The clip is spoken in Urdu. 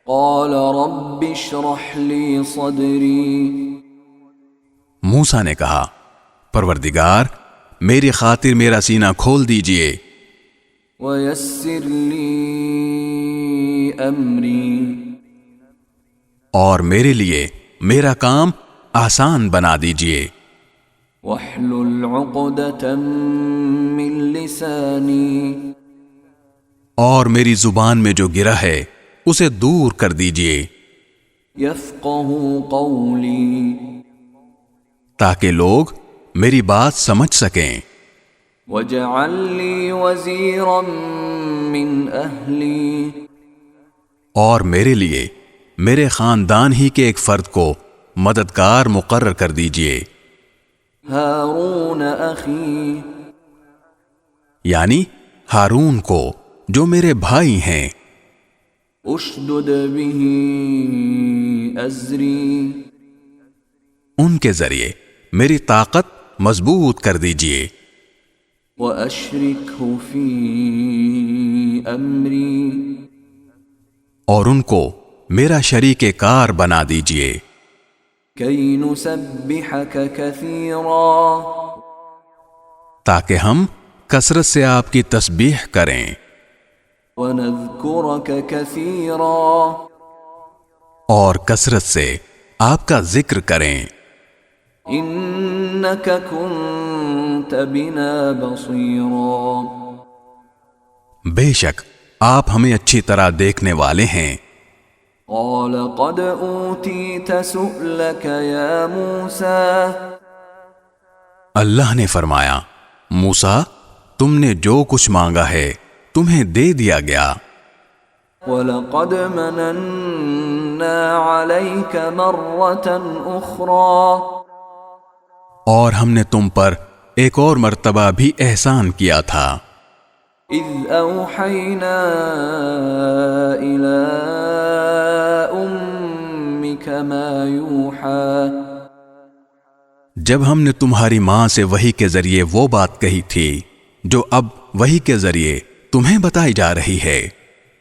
قال رب اشرح لي صدری، موسیٰ نے کہا پروردگار میری خاطر میرا سینہ کھول دیجئے، ویسر لی امری، اور میرے لیے میرا کام آسان بنا دیجئے، واحلل عقدۃ من لسانی، اور میری زبان میں جو گرہ ہے اسے دور کر دیجئے، یفقہوا قولی، تاکہ لوگ میری بات سمجھ سکیں، واجعل لی وزیرا من اہلی، اور میرے لیے میرے خاندان ہی کے ایک فرد کو مددگار مقرر کر دیجئے، ہارون اخی، یعنی ہارون کو جو میرے بھائی ہیں، اشدد به ازری، ان کے ذریعے میری طاقت مضبوط کر دیجئے، واشرکہ فی امری، اور ان کو میرا شریک کار بنا دیجئے، کی نسبحک کثیرا، تاکہ ہم کثرت سے آپ کی تسبیح کریں، ونذکرک کثیرا، اور کثرت سے آپ کا ذکر کریں، انک کنت بنا بصیرا، بے شک آپ ہمیں اچھی طرح دیکھنے والے ہیں۔ قال قد اوتیت سؤلک یا موسیٰ، اللہ نے فرمایا موسیٰ تم نے جو کچھ مانگا ہے تمہیں دے دیا گیا، وَلَقَدْ مَنَنَّا عَلَيْكَ مَرَّةً أُخْرَى، اور ہم نے تم پر ایک اور مرتبہ بھی احسان کیا تھا، اِذْ أَوْحَيْنَا إِلَىٰ أُمِّكَ مَا يُوحَىٰ، جب ہم نے تمہاری ماں سے وحی کے ذریعے وہ بات کہی تھی جو اب وحی کے ذریعے تمہیں بتائی جا رہی ہے،